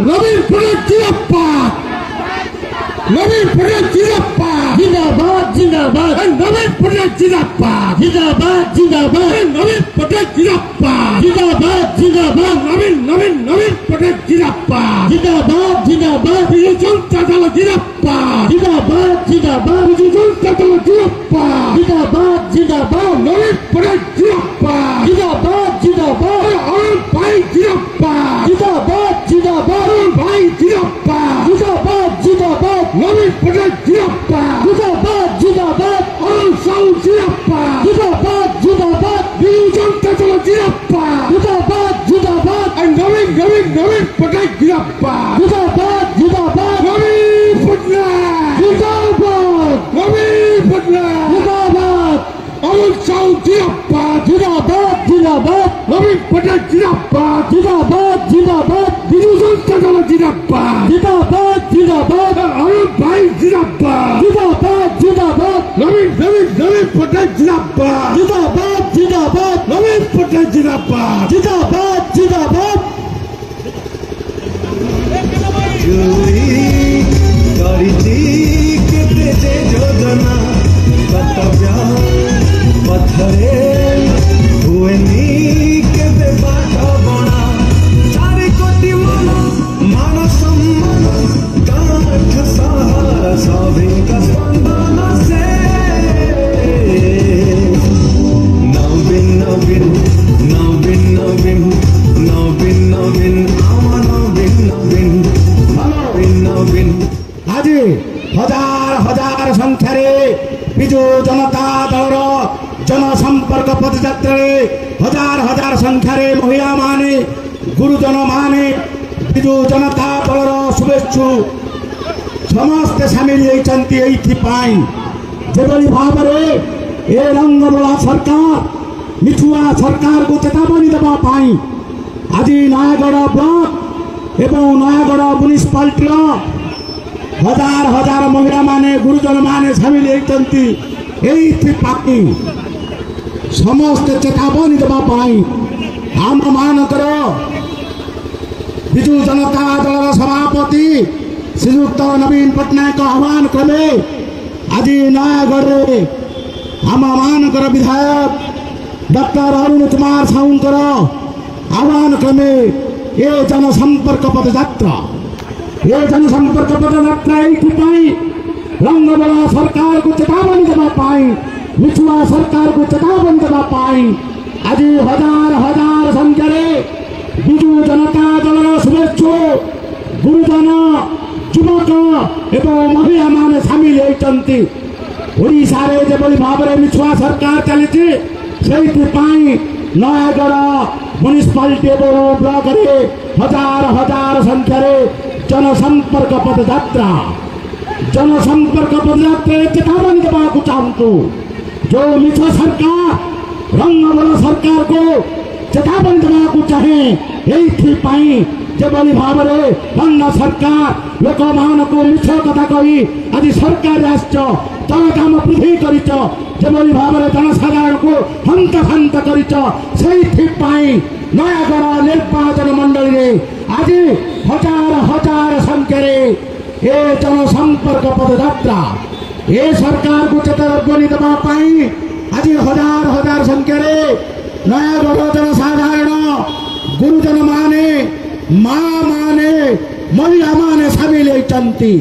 नवीन पटनायक जिंदाबाद, नवीन पटनायक जिंदाबाद, जिंदाबाद जिंदाबाद, नवीन पटनायक जिंदाबाद, जिंदाबाद जिंदाबाद, नवीन पटनायक जिंदाबाद, जिंदाबाद जिंदाबाद, नवीन नवीन नवीन पटनायक जिंदाबाद, जिंदाबाद जिंदाबाद, बिजू जनता दल जिंदाबाद, जिंदाबाद जिंदाबाद, बिजू जनता दल जिंदाबाद, जिंदाबाद जिंदाबाद, नवीन पटनायक जिंदाबाद, जिंदाबाद जिंदाबाद, अरुण भाई जिंदाबाद, जिंदाबाद जिंदाबाद, अरुण भाई जिंदाबाद, जिंदाबाद जिंदाबाद, नवीन पटनायक जिंदाबाद, जिंदाबाद जिंदाबाद, अरुण साहू जिंदाबाद, जिंदाबाद जिंदाबाद, बिजू जनता दल जिंदाबाद, जिंदाबाद जिंदाबाद, नवीन नवीन नवीन पटनायक जिंदाबाद, जिंदाबाद जिंदाबाद, नवीन पटनायक जिंदाबाद, नवीन पटनायक जिंदाबाद, अरुण साहू जिंदाबाद, जिंदाबाद जिंदाबाद, नवीन पटनायक जिंदाबाद, जिंदाबाद जिंदाबाद, बिजू जनता दल जिंदाबाद, जिंदाबाद जिंदाबाद, अरुण भाई जिंदाबाद, जिंदाबाद जिंदाबाद, नवीन नवीन नवीन पटनायक जिंदाबाद, जिंदाबाद जिंदाबाद, नवीन पटनायक जिंदाबाद, जिंदाबाद जिंदाबाद। जोजना कर्तव्य पथरे हुएनी केबे बाट बणा 4 कोटी मान सम्मान काठ सहारा सभिका स्पंदन से नवीन नवीन नवीन नवीन नवीन नवीन आमा नवीन नवीन नवीन नवीन। आज हजार हजार संख्यार विजु जनता दल जनसंपर्क पदयात्रा हजार हजार संख्यार महिला माने गुरुजन माने विजु जनता दल शुभेच्छु समस्ते सामिल होती जो भाव में ए रंगबला सरकार मिछुआ सरकार को चेतावनी देवाई आज नयागढ़ ब्लॉक एवं नयागढ़ म्युनिसिपालिटी हजार हजार महिला माने गुरुजन माने सामिल होती समस्ते चेतावनी देवाई आम मानकर विजु जनता दल सभापति श्रीयुक्त नवीन पटनायक आह्वान क्रमे आज नयागढ़ आम मानकर विधायक डॉक्टर अरुण कुमार साहूंकर आह्वान क्रमे ये जनसंपर्क पदयात्रा रंगबला सरकार को चेतावनी देवाई मिछुआ सरकार को चेतावनी देवाई आज हजार हजार संख्यार विजु जनता दल शुभेच्छु गुरुजन युवक एवं महिला माने सामिल होती ओडिशारे जेभली भाव में मिछुआ सरकार चली नयागढ़ म्युनिसिपालिटी एवं ब्लॉक हजार हजार संख्यार जनसंपर्क पदयात्रा चेतावनी देवाक चाहूँ जो मिछ सरकार रंगबला सरकार को चेतावनी देवाक चाहे यही जेभली भाव में रंग सरकार लोक मान को मिछ कथा कही आज सरकार जन काम वृद्धि करभली भाव में जनसाधारण को हंत हंत कर नयागढ़ निर्वाचन मंडल आज हजार हजार संख्यार ये जनसंपर्क पदयात्रा ये सरकार को चेतावनी देवाई आज हजार हजार संख्यार नयागढ़ जनसाधारण गुरुजन माने माँ माने महिला माने सामिल होती।